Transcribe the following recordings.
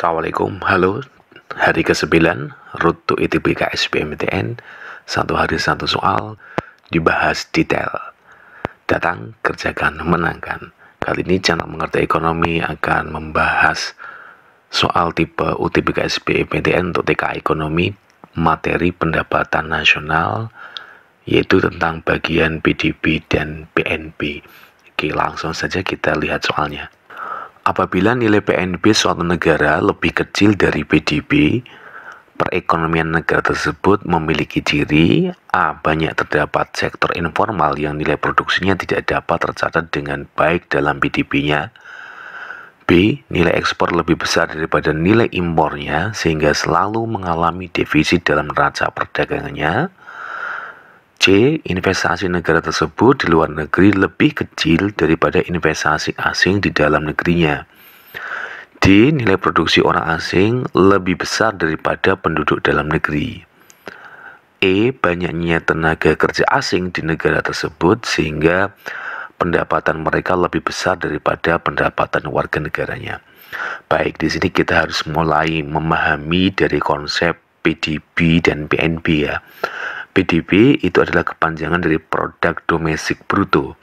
Assalamualaikum, halo. Hari ke-9, Road to ITBK SBMPTN, satu hari satu soal, dibahas detail. Datang, kerjakan, menangkan. Kali ini channel Mengerti Ekonomi akan membahas soal tipe UTBK SBMPTN untuk TK Ekonomi, materi pendapatan nasional, yaitu tentang bagian PDB dan PNB. Oke, langsung saja kita lihat soalnya. Apabila nilai PNB suatu negara lebih kecil dari PDB, perekonomian negara tersebut memiliki ciri A. Banyak terdapat sektor informal yang nilai produksinya tidak dapat tercatat dengan baik dalam PDB-nya. B. Nilai ekspor lebih besar daripada nilai impornya sehingga selalu mengalami defisit dalam neraca perdagangannya. C. Investasi negara tersebut di luar negeri lebih kecil daripada investasi asing di dalam negerinya. D. Nilai produksi orang asing lebih besar daripada penduduk dalam negeri. E. Banyaknya tenaga kerja asing di negara tersebut sehingga pendapatan mereka lebih besar daripada pendapatan warga negaranya. Baik, di sini kita harus mulai memahami dari konsep PDB dan PNB ya. PDB itu adalah kepanjangan dari produk domestik bruto.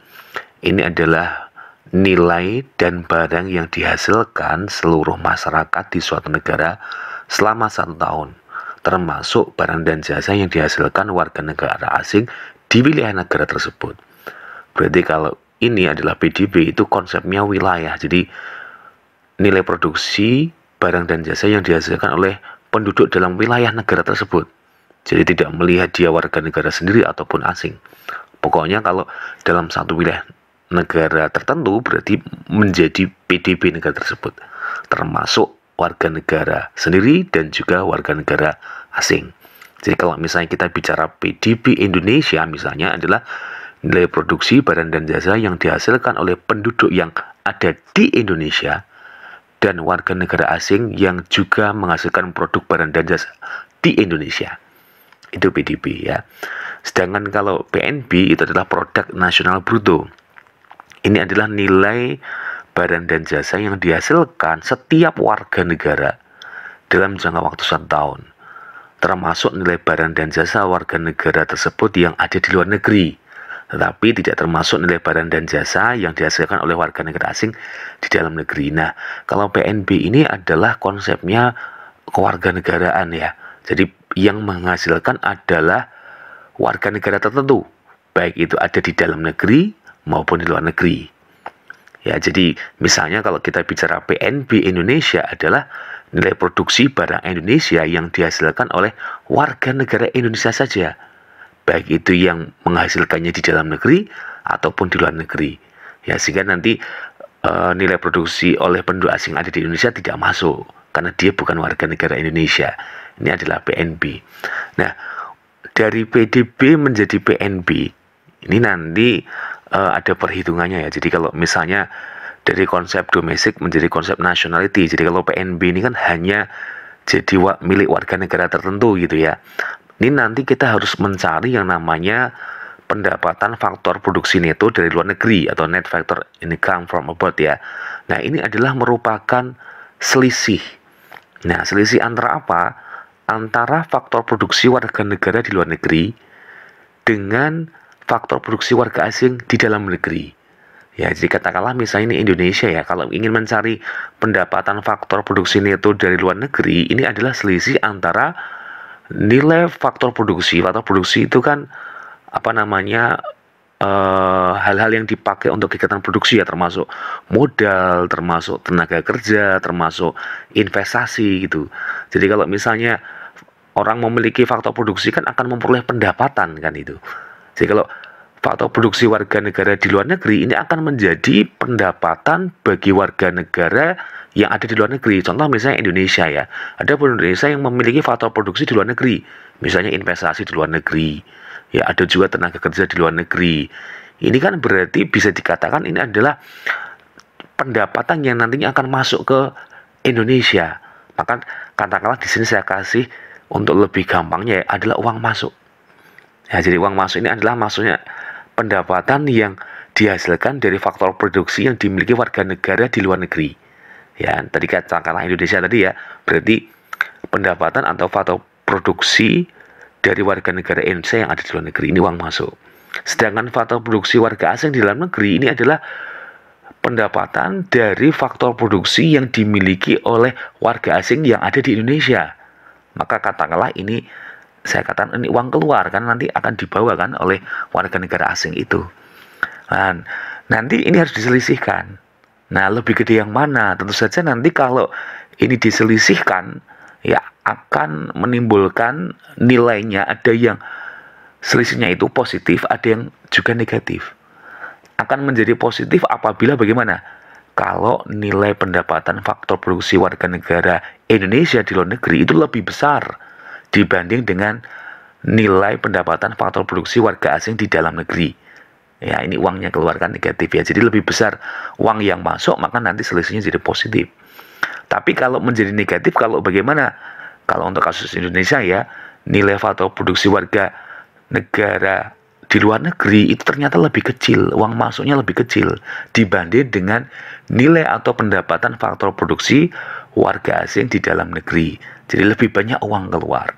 Ini adalah nilai dan barang yang dihasilkan seluruh masyarakat di suatu negara selama 1 tahun, termasuk barang dan jasa yang dihasilkan warga negara asing di wilayah negara tersebut. Berarti kalau ini adalah PDB, itu konsepnya wilayah. Jadi nilai produksi barang dan jasa yang dihasilkan oleh penduduk dalam wilayah negara tersebut. Jadi tidak melihat dia warga negara sendiri ataupun asing. Pokoknya kalau dalam satu wilayah negara tertentu berarti menjadi PDB negara tersebut, termasuk warga negara sendiri dan juga warga negara asing. Jadi kalau misalnya kita bicara PDB Indonesia misalnya adalah nilai produksi barang dan jasa yang dihasilkan oleh penduduk yang ada di Indonesia dan warga negara asing yang juga menghasilkan produk barang dan jasa di Indonesia. Itu PDB ya. Sedangkan kalau PNB itu adalah produk nasional bruto. Ini adalah nilai barang dan jasa yang dihasilkan setiap warga negara dalam jangka waktu 1 tahun, termasuk nilai barang dan jasa warga negara tersebut yang ada di luar negeri, tetapi tidak termasuk nilai barang dan jasa yang dihasilkan oleh warga negara asing di dalam negeri. Nah, kalau PNB ini adalah konsepnya kewarganegaraan ya. Jadi yang menghasilkan adalah warga negara tertentu, baik itu ada di dalam negeri maupun di luar negeri. Ya, jadi misalnya kalau kita bicara PNB Indonesia adalah nilai produksi barang Indonesia yang dihasilkan oleh warga negara Indonesia saja, baik itu yang menghasilkannya di dalam negeri ataupun di luar negeri. Ya, sehingga nanti nilai produksi oleh penduduk asing ada di Indonesia tidak masuk karena dia bukan warga negara Indonesia. Ini adalah PNB. Nah, dari PDB menjadi PNB ini nanti ada perhitungannya ya. Jadi kalau misalnya dari konsep domestik menjadi konsep nationality, jadi kalau PNB ini kan hanya jadi milik warga negara tertentu gitu ya. Ini nanti kita harus mencari yang namanya pendapatan faktor produksi neto dari luar negeri atau net factor income from abroad ya. Nah, ini adalah merupakan selisih. Nah, selisih antara apa? Antara faktor produksi warga negara di luar negeri dengan faktor produksi warga asing di dalam negeri. Ya, jadi katakanlah misalnya ini Indonesia ya, kalau ingin mencari pendapatan faktor produksi neto dari luar negeri, ini adalah selisih antara nilai faktor produksi. Faktor produksi itu kan apa namanya hal-hal yang dipakai untuk kegiatan produksi ya, termasuk modal, termasuk tenaga kerja, termasuk investasi gitu. Jadi kalau misalnya orang memiliki faktor produksi kan akan memperoleh pendapatan kan itu. Jadi kalau faktor produksi warga negara di luar negeri ini akan menjadi pendapatan bagi warga negara yang ada di luar negeri. Contoh misalnya Indonesia ya, ada penduduk Indonesia yang memiliki faktor produksi di luar negeri, misalnya investasi di luar negeri, ya ada juga tenaga kerja di luar negeri. Ini kan berarti bisa dikatakan ini adalah pendapatan yang nantinya akan masuk ke Indonesia. Maka katakanlah di sini saya kasih untuk lebih gampangnya ya, adalah uang masuk. Ya, jadi uang masuk ini adalah maksudnya pendapatan yang dihasilkan dari faktor produksi yang dimiliki warga negara di luar negeri. Ya, tadi katakanlah Indonesia tadi ya, berarti pendapatan atau faktor produksi dari warga negara Indonesia yang ada di luar negeri ini uang masuk. Sedangkan faktor produksi warga asing di dalam negeri ini adalah pendapatan dari faktor produksi yang dimiliki oleh warga asing yang ada di Indonesia. Maka katakanlah ini, saya katakan ini uang keluar kan, nanti akan dibawa kan oleh warga negara asing itu. Nah, nanti ini harus diselisihkan. Nah, lebih gede yang mana? Tentu saja nanti kalau ini diselisihkan, ya akan menimbulkan nilainya, ada yang selisihnya itu positif, ada yang juga negatif. Akan menjadi positif apabila bagaimana? Kalau nilai pendapatan faktor produksi warga negara Indonesia di luar negeri itu lebih besar dibanding dengan nilai pendapatan faktor produksi warga asing di dalam negeri. Ya, ini uangnya keluarkan negatif ya. Jadi lebih besar uang yang masuk, maka nanti selisihnya jadi positif. Tapi kalau menjadi negatif, kalau bagaimana? Kalau untuk kasus Indonesia ya, nilai faktor produksi warga negara di luar negeri itu ternyata lebih kecil, uang masuknya lebih kecil dibanding dengan nilai atau pendapatan faktor produksi warga asing di dalam negeri. Jadi lebih banyak uang keluar.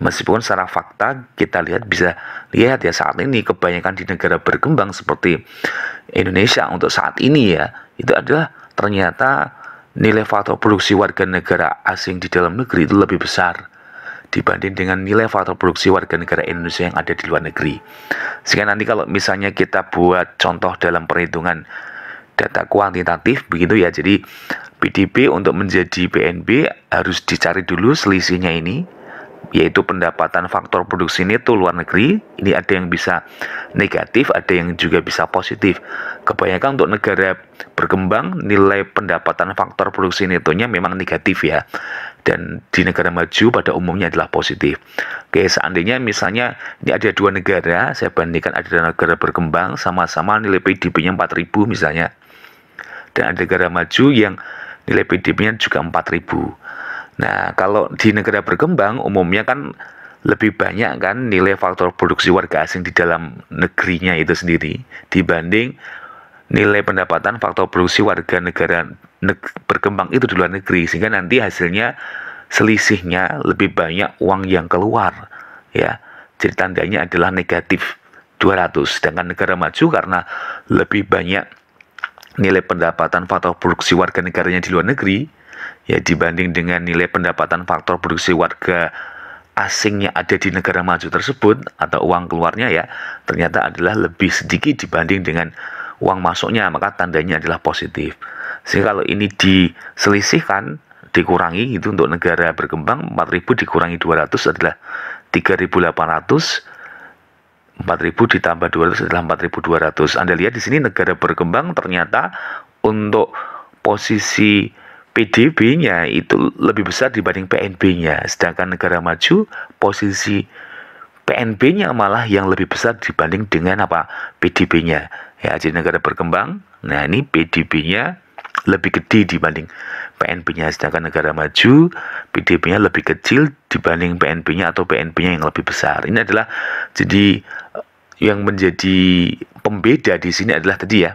Meskipun secara fakta kita bisa lihat ya, saat ini kebanyakan di negara berkembang seperti Indonesia untuk saat ini ya, itu adalah ternyata nilai faktor produksi warga negara asing di dalam negeri itu lebih besar dibanding dengan nilai faktor produksi warga negara Indonesia yang ada di luar negeri. Sehingga nanti kalau misalnya kita buat contoh dalam perhitungan data kuantitatif begitu ya, jadi PDB untuk menjadi PNB harus dicari dulu selisihnya ini, yaitu pendapatan faktor produksi neto luar negeri. Ini ada yang bisa negatif, ada yang juga bisa positif. Kebanyakan untuk negara berkembang nilai pendapatan faktor produksi netonya memang negatif ya, dan di negara maju pada umumnya adalah positif. Oke, seandainya misalnya ini ada dua negara, saya bandingkan ada negara berkembang sama-sama nilai PDB-nya 4.000 misalnya, dan ada negara maju yang nilai PDB-nya juga 4.000. Nah, kalau di negara berkembang umumnya kan lebih banyak kan nilai faktor produksi warga asing di dalam negerinya itu sendiri dibanding nilai pendapatan faktor produksi warga negara berkembang itu di luar negeri, sehingga nanti hasilnya selisihnya lebih banyak uang yang keluar ya. Jadi tandanya adalah negatif 200. Sedangkan negara maju karena lebih banyak nilai pendapatan faktor produksi warga negaranya di luar negeri ya dibanding dengan nilai pendapatan faktor produksi warga asing yang ada di negara maju tersebut, atau uang keluarnya ya, ternyata adalah lebih sedikit dibanding dengan uang masuknya, maka tandanya adalah positif. Sehingga kalau ini diselisihkan, dikurangi itu untuk negara berkembang, 4.000 dikurangi 200 adalah 3.800, 4.000 ditambah 200 adalah 4.200. Anda lihat di sini negara berkembang ternyata untuk posisi PDB-nya itu lebih besar dibanding PNB-nya. Sedangkan negara maju posisi PNB-nya malah yang lebih besar dibanding dengan PDB-nya. Ya, jadi negara berkembang, nah ini PDB-nya lebih gede dibanding PNB-nya. Sedangkan negara maju PDB-nya lebih kecil dibanding PNB-nya atau PNB-nya yang lebih besar. Ini adalah jadi yang menjadi pembeda di sini adalah tadi ya,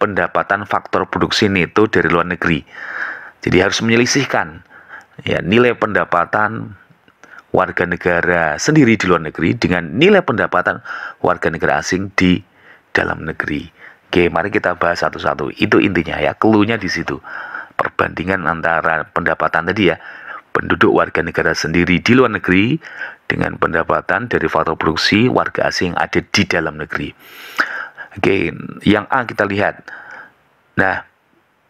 pendapatan faktor produksi neto dari luar negeri. Jadi harus menyelisihkan ya nilai pendapatan warga negara sendiri di luar negeri dengan nilai pendapatan warga negara asing di dalam negeri. Oke, mari kita bahas satu-satu. Itu intinya ya, clue-nya di situ. Perbandingan antara pendapatan tadi ya, penduduk warga negara sendiri di luar negeri dengan pendapatan dari faktor produksi warga asing yang ada di dalam negeri. Oke, yang A kita lihat. Nah,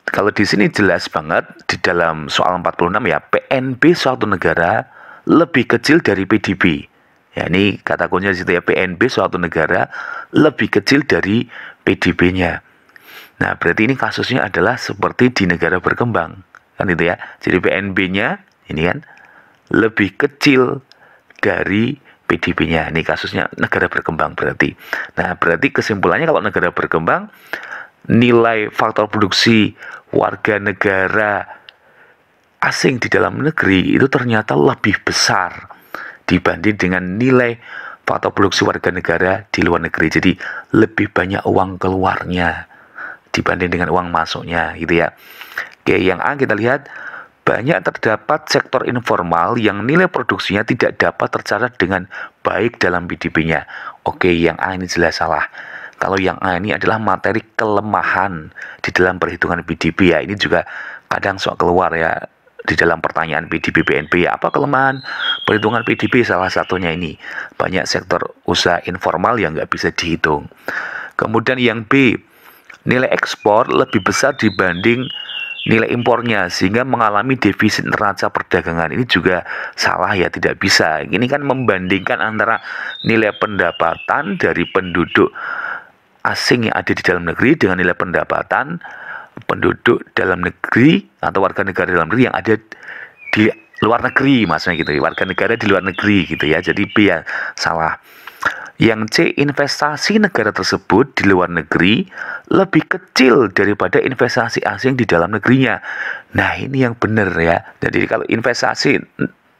kalau di sini jelas banget di dalam soal 46 ya, PNB suatu negara lebih kecil dari PDB. Ya, ini kata kuncinya di situ ya, PNB suatu negara lebih kecil dari PDB-nya. Nah, berarti ini kasusnya adalah seperti di negara berkembang. Kan itu ya. Jadi PNB-nya ini kan lebih kecil dari PDB-nya. Ini kasusnya negara berkembang berarti. Nah, berarti kesimpulannya kalau negara berkembang, nilai faktor produksi warga negara asing di dalam negeri itu ternyata lebih besar dibanding dengan nilai faktor produksi warga negara di luar negeri. Jadi lebih banyak uang keluarnya dibanding dengan uang masuknya gitu ya. Oke, yang A kita lihat, banyak terdapat sektor informal yang nilai produksinya tidak dapat tercatat dengan baik dalam PDB-nya. Oke, yang A ini jelas salah. Kalau yang A ini adalah materi kelemahan di dalam perhitungan PDB ya. Ini juga kadang sok keluar ya di dalam pertanyaan PDB BNP ya. Apa kelemahan perhitungan PDB? Salah satunya ini, banyak sektor usaha informal yang nggak bisa dihitung. Kemudian yang B, nilai ekspor lebih besar dibanding nilai impornya sehingga mengalami defisit neraca perdagangan. Ini juga salah ya, tidak bisa. Ini kan membandingkan antara nilai pendapatan dari penduduk asing yang ada di dalam negeri dengan nilai pendapatan penduduk dalam negeri atau warga negara dalam negeri yang ada di luar negeri, maksudnya gitu, warga negara di luar negeri gitu ya. Jadi B ya salah. Yang C, investasi negara tersebut di luar negeri lebih kecil daripada investasi asing di dalam negerinya. Nah, ini yang benar ya. Jadi kalau investasi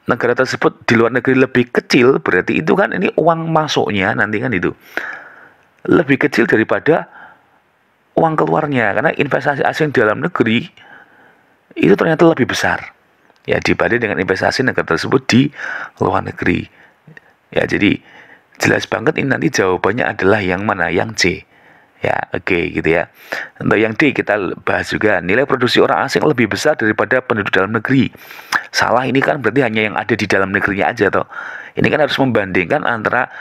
negara tersebut di luar negeri lebih kecil, berarti itu kan ini uang masuknya nanti kan itu lebih kecil daripada uang keluarnya, karena investasi asing di dalam negeri itu ternyata lebih besar ya dibanding dengan investasi negara tersebut di luar negeri ya. Jadi jelas banget ini nanti jawabannya adalah yang mana, yang C ya. Oke gitu ya. Untuk yang D kita bahas juga, nilai produksi orang asing lebih besar daripada penduduk dalam negeri. Salah, ini kan berarti hanya yang ada di dalam negerinya aja toh. Ini kan harus membandingkan antara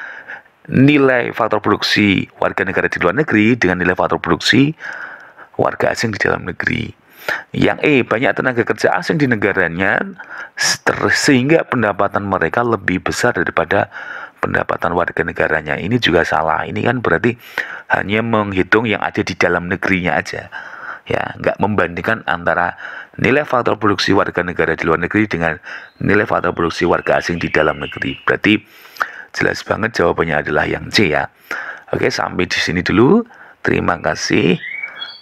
nilai faktor produksi warga negara di luar negeri dengan nilai faktor produksi warga asing di dalam negeri. Yang E, banyak tenaga kerja asing di negaranya sehingga pendapatan mereka lebih besar daripada pendapatan warga negaranya. Ini juga salah. Ini kan berarti hanya menghitung yang ada di dalam negerinya aja ya, nggak membandingkan antara nilai faktor produksi warga negara di luar negeri dengan nilai faktor produksi warga asing di dalam negeri. Berarti jelas banget jawabannya adalah yang C ya. Oke, sampai di sini dulu. Terima kasih.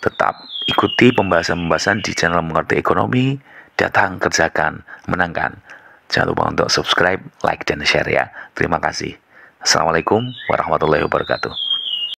Tetap ikuti pembahasan-pembahasan di channel Mengerti Ekonomi. Datang, kerjakan, menangkan. Jangan lupa untuk subscribe, like, dan share ya. Terima kasih. Assalamualaikum warahmatullahi wabarakatuh.